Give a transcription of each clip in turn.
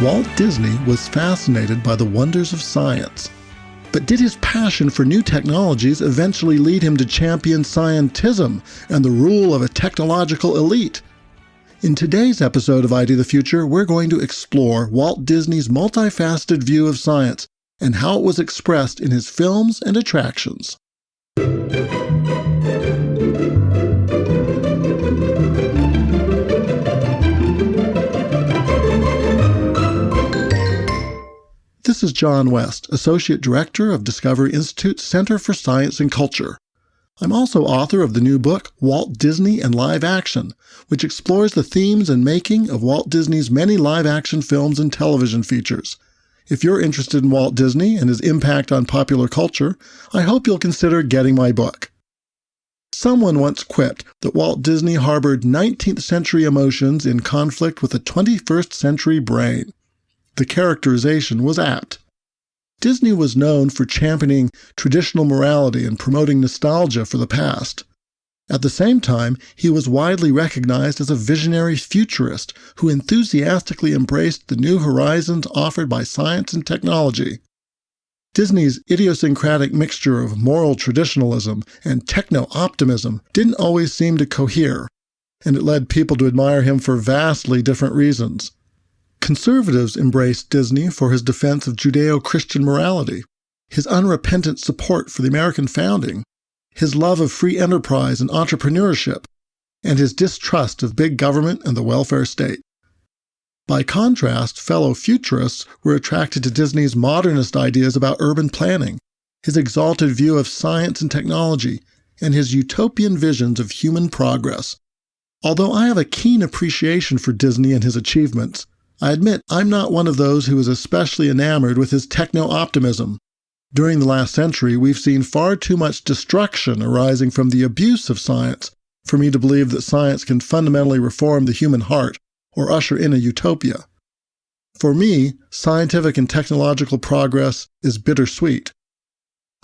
Walt Disney was fascinated by the wonders of science. But did his passion for new technologies eventually lead him to champion scientism and the rule of a technological elite? In today's episode of ID the Future, we're going to explore Walt Disney's multifaceted view of science and how it was expressed in his films and attractions. This is John West, Associate Director of Discovery Institute's Center for Science and Culture. I'm also author of the new book, Walt Disney and Live Action, which explores the themes and making of Walt Disney's many live-action films and television features. If you're interested in Walt Disney and his impact on popular culture, I hope you'll consider getting my book. Someone once quipped that Walt Disney harbored 19th century emotions in conflict with a 21st century brain. The characterization was apt. Disney was known for championing traditional morality and promoting nostalgia for the past. At the same time, he was widely recognized as a visionary futurist who enthusiastically embraced the new horizons offered by science and technology. Disney's idiosyncratic mixture of moral traditionalism and techno-optimism didn't always seem to cohere, and it led people to admire him for vastly different reasons. Conservatives embraced Disney for his defense of Judeo-Christian morality, his unrepentant support for the American founding, his love of free enterprise and entrepreneurship, and his distrust of big government and the welfare state. By contrast, fellow futurists were attracted to Disney's modernist ideas about urban planning, his exalted view of science and technology, and his utopian visions of human progress. Although I have a keen appreciation for Disney and his achievements, I admit I'm not one of those who is especially enamored with his techno-optimism. During the last century, we've seen far too much destruction arising from the abuse of science for me to believe that science can fundamentally reform the human heart or usher in a utopia. For me, scientific and technological progress is bittersweet.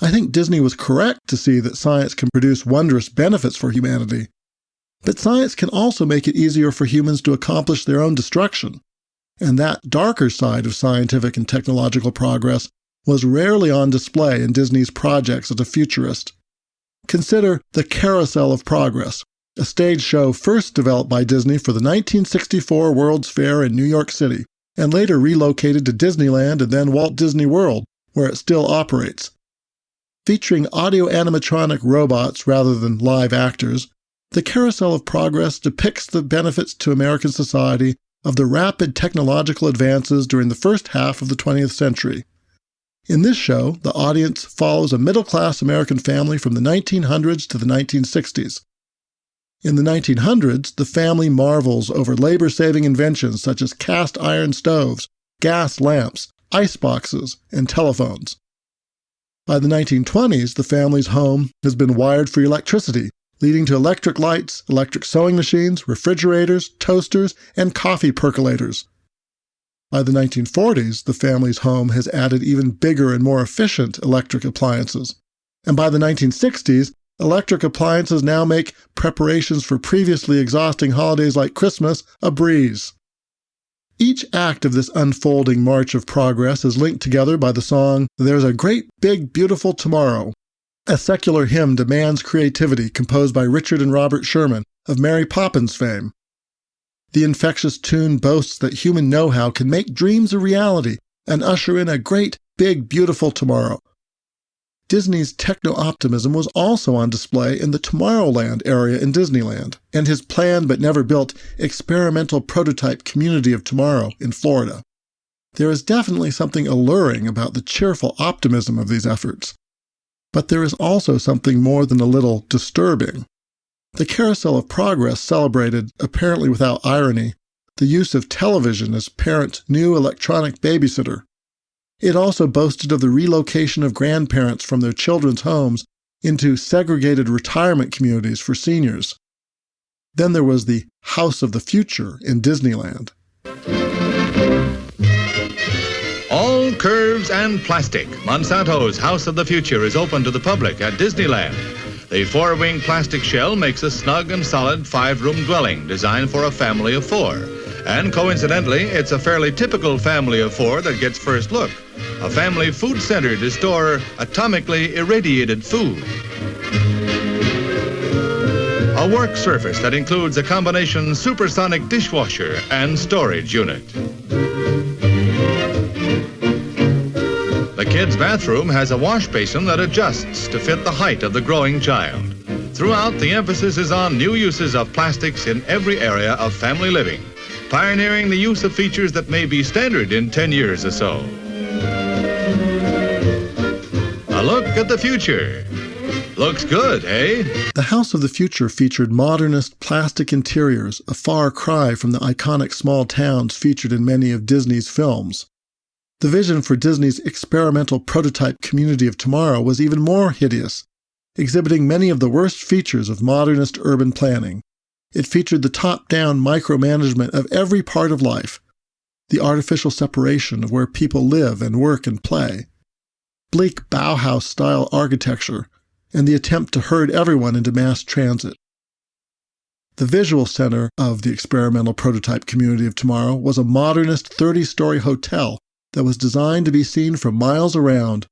I think Disney was correct to see that science can produce wondrous benefits for humanity. But science can also make it easier for humans to accomplish their own destruction. And that darker side of scientific and technological progress was rarely on display in Disney's projects as a futurist. Consider The Carousel of Progress, a stage show first developed by Disney for the 1964 World's Fair in New York City, and later relocated to Disneyland and then Walt Disney World, where it still operates. Featuring audio-animatronic robots rather than live actors, The Carousel of Progress depicts the benefits to American society of the rapid technological advances during the first half of the 20th century. In this show, the audience follows a middle-class American family from the 1900s to the 1960s. In the 1900s, the family marvels over labor-saving inventions such as cast iron stoves, gas lamps, ice boxes, and telephones. By the 1920s, the family's home has been wired for electricity, leading to electric lights, electric sewing machines, refrigerators, toasters, and coffee percolators. By the 1940s, the family's home has added even bigger and more efficient electric appliances. And by the 1960s, electric appliances now make preparations for previously exhausting holidays like Christmas a breeze. Each act of this unfolding march of progress is linked together by the song, "There's a Great Big Beautiful Tomorrow." A secular hymn demands creativity composed by Richard and Robert Sherman of Mary Poppins fame. The infectious tune boasts that human know-how can make dreams a reality and usher in a great, big, beautiful tomorrow. Disney's techno-optimism was also on display in the Tomorrowland area in Disneyland, and his planned but never built experimental prototype Community of Tomorrow in Florida. There is definitely something alluring about the cheerful optimism of these efforts. But there is also something more than a little disturbing. The Carousel of Progress celebrated, apparently without irony, the use of television as parents' new electronic babysitter. It also boasted of the relocation of grandparents from their children's homes into segregated retirement communities for seniors. Then there was the House of the Future in Disneyland. All curves and plastic. Monsanto's House of the Future is open to the public at Disneyland. The four-wing plastic shell makes a snug and solid 5-room dwelling designed for a family of 4. And coincidentally, it's a fairly typical family of four that gets first look. A family food center to store atomically irradiated food. A work surface that includes a combination supersonic dishwasher and storage unit. The kids' bathroom has a wash basin that adjusts to fit the height of the growing child. Throughout, the emphasis is on new uses of plastics in every area of family living, pioneering the use of features that may be standard in 10 years or so. A look at the future. Looks good, eh? The House of the Future featured modernist plastic interiors, a far cry from the iconic small towns featured in many of Disney's films. The vision for Disney's experimental prototype community of tomorrow was even more hideous, exhibiting many of the worst features of modernist urban planning. It featured the top-down micromanagement of every part of life, the artificial separation of where people live and work and play, bleak Bauhaus-style architecture, and the attempt to herd everyone into mass transit. The visual center of the experimental prototype community of tomorrow was a modernist 30-story hotel that was designed to be seen from miles around.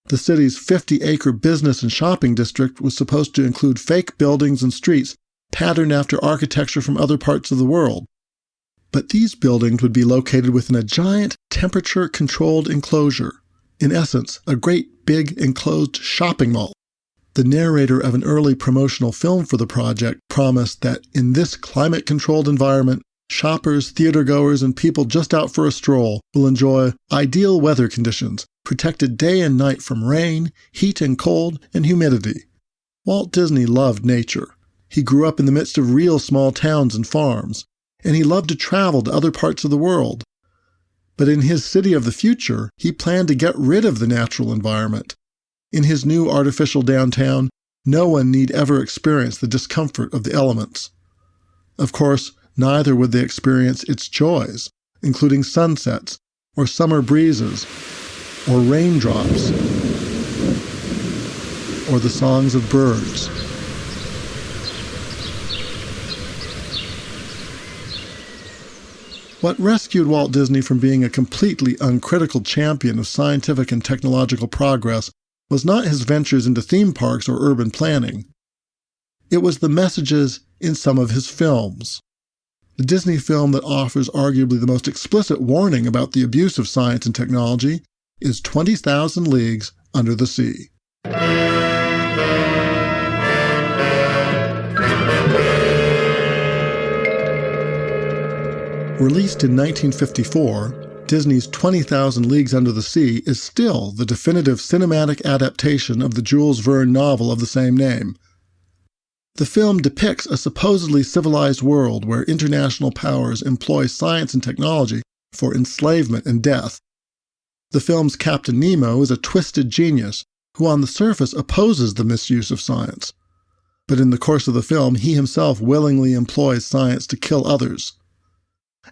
The city's 50-acre business and shopping district was supposed to include fake buildings and streets patterned after architecture from other parts of the world. But these buildings would be located within a giant temperature-controlled enclosure. In essence, a great big enclosed shopping mall. The narrator of an early promotional film for the project promised that in this climate-controlled environment, shoppers, theatergoers, and people just out for a stroll will enjoy ideal weather conditions, protected day and night from rain, heat and cold, and humidity. Walt Disney loved nature. He grew up in the midst of real small towns and farms, and he loved to travel to other parts of the world. But in his city of the future, he planned to get rid of the natural environment. In his new artificial downtown, no one need ever experience the discomfort of the elements. Of course, neither would they experience its joys, including sunsets, or summer breezes, or raindrops, or the songs of birds. What rescued Walt Disney from being a completely uncritical champion of scientific and technological progress was not his ventures into theme parks or urban planning. It was the messages in some of his films. The Disney film that offers arguably the most explicit warning about the abuse of science and technology is 20,000 Leagues Under the Sea. Released in 1954, Disney's 20,000 Leagues Under the Sea is still the definitive cinematic adaptation of the Jules Verne novel of the same name. The film depicts a supposedly civilized world where international powers employ science and technology for enslavement and death. The film's Captain Nemo is a twisted genius who on the surface opposes the misuse of science. But in the course of the film, he himself willingly employs science to kill others.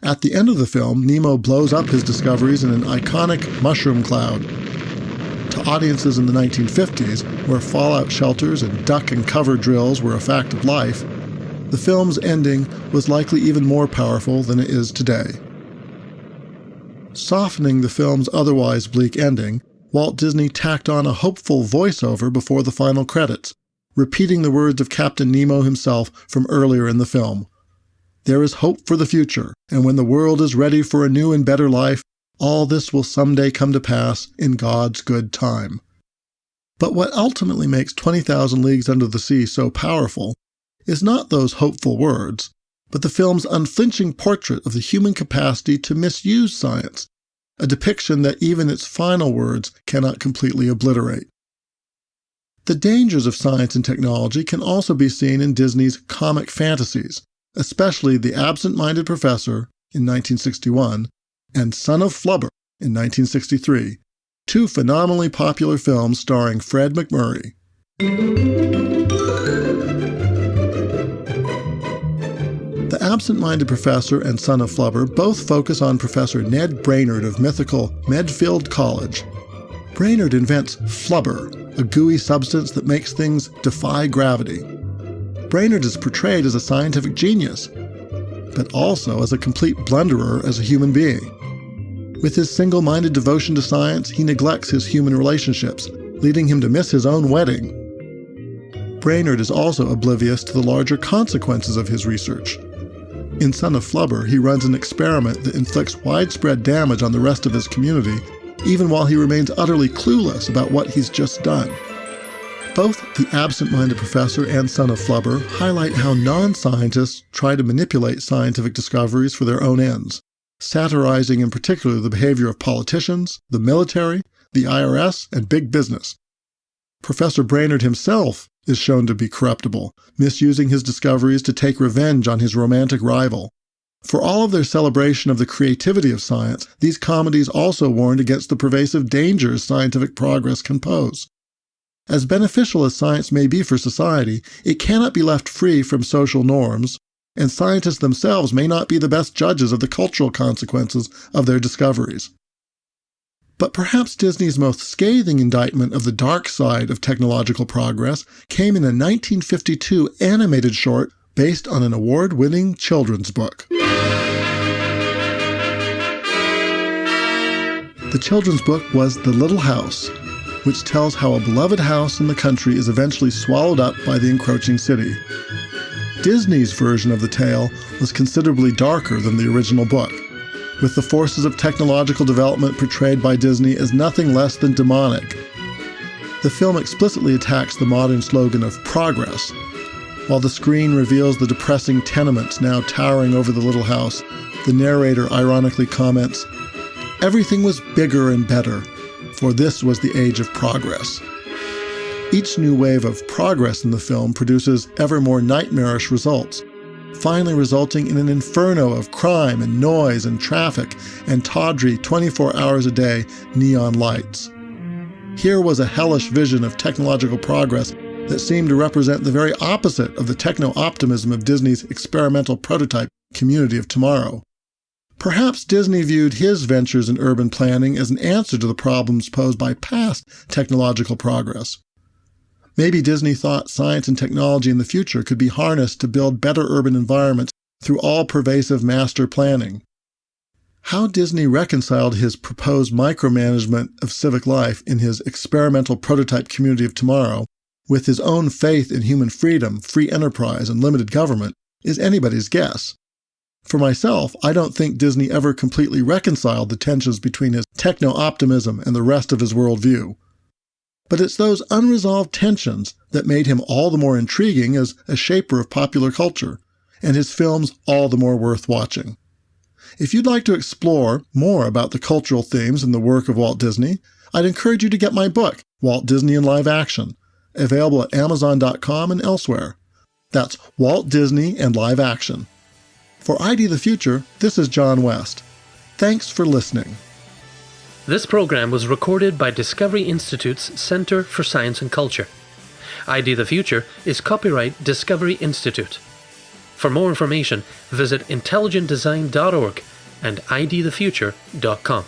At the end of the film, Nemo blows up his discoveries in an iconic mushroom cloud. To audiences in the 1950s, where fallout shelters and duck and cover drills were a fact of life, the film's ending was likely even more powerful than it is today. Softening the film's otherwise bleak ending, Walt Disney tacked on a hopeful voiceover before the final credits, repeating the words of Captain Nemo himself from earlier in the film. There is hope for the future, and when the world is ready for a new and better life, all this will someday come to pass in God's good time. But what ultimately makes 20,000 Leagues Under the Sea so powerful is not those hopeful words, but the film's unflinching portrait of the human capacity to misuse science, a depiction that even its final words cannot completely obliterate. The dangers of science and technology can also be seen in Disney's comic fantasies, especially The Absentminded Professor in 1961 and Son of Flubber in 1963, two phenomenally popular films starring Fred MacMurray. The Absent-Minded Professor and Son of Flubber both focus on Professor Ned Brainerd of mythical Medfield College. Brainerd invents Flubber, a gooey substance that makes things defy gravity. Brainerd is portrayed as a scientific genius, but also as a complete blunderer as a human being. With his single-minded devotion to science, he neglects his human relationships, leading him to miss his own wedding. Brainerd is also oblivious to the larger consequences of his research. In Son of Flubber, he runs an experiment that inflicts widespread damage on the rest of his community, even while he remains utterly clueless about what he's just done. Both The Absent-Minded Professor and Son of Flubber highlight how non-scientists try to manipulate scientific discoveries for their own ends, satirizing in particular the behavior of politicians, the military, the IRS, and big business. Professor Brainerd himself is shown to be corruptible, misusing his discoveries to take revenge on his romantic rival. For all of their celebration of the creativity of science, these comedies also warned against the pervasive dangers scientific progress can pose. As beneficial as science may be for society, it cannot be left free from social norms, and scientists themselves may not be the best judges of the cultural consequences of their discoveries. But perhaps Disney's most scathing indictment of the dark side of technological progress came in a 1952 animated short based on an award-winning children's book. The children's book was The Little House, which tells how a beloved house in the country is eventually swallowed up by the encroaching city. Disney's version of the tale was considerably darker than the original book, with the forces of technological development portrayed by Disney as nothing less than demonic. The film explicitly attacks the modern slogan of progress. While the screen reveals the depressing tenements now towering over the little house, the narrator ironically comments, "Everything was bigger and better, for this was the age of progress." Each new wave of progress in the film produces ever more nightmarish results, finally resulting in an inferno of crime and noise and traffic and tawdry 24 hours a day neon lights. Here was a hellish vision of technological progress that seemed to represent the very opposite of the techno-optimism of Disney's experimental prototype Community of Tomorrow. Perhaps Disney viewed his ventures in urban planning as an answer to the problems posed by past technological progress. Maybe Disney thought science and technology in the future could be harnessed to build better urban environments through all-pervasive master planning. How Disney reconciled his proposed micromanagement of civic life in his experimental prototype Community of Tomorrow with his own faith in human freedom, free enterprise, and limited government is anybody's guess. For myself, I don't think Disney ever completely reconciled the tensions between his techno-optimism and the rest of his worldview. But it's those unresolved tensions that made him all the more intriguing as a shaper of popular culture, and his films all the more worth watching. If you'd like to explore more about the cultural themes in the work of Walt Disney, I'd encourage you to get my book, Walt Disney in Live Action, available at Amazon.com and elsewhere. That's Walt Disney and Live Action. For ID the Future, this is John West. Thanks for listening. This program was recorded by Discovery Institute's Center for Science and Culture. ID the Future is copyright Discovery Institute. For more information, visit intelligentdesign.org and idthefuture.com.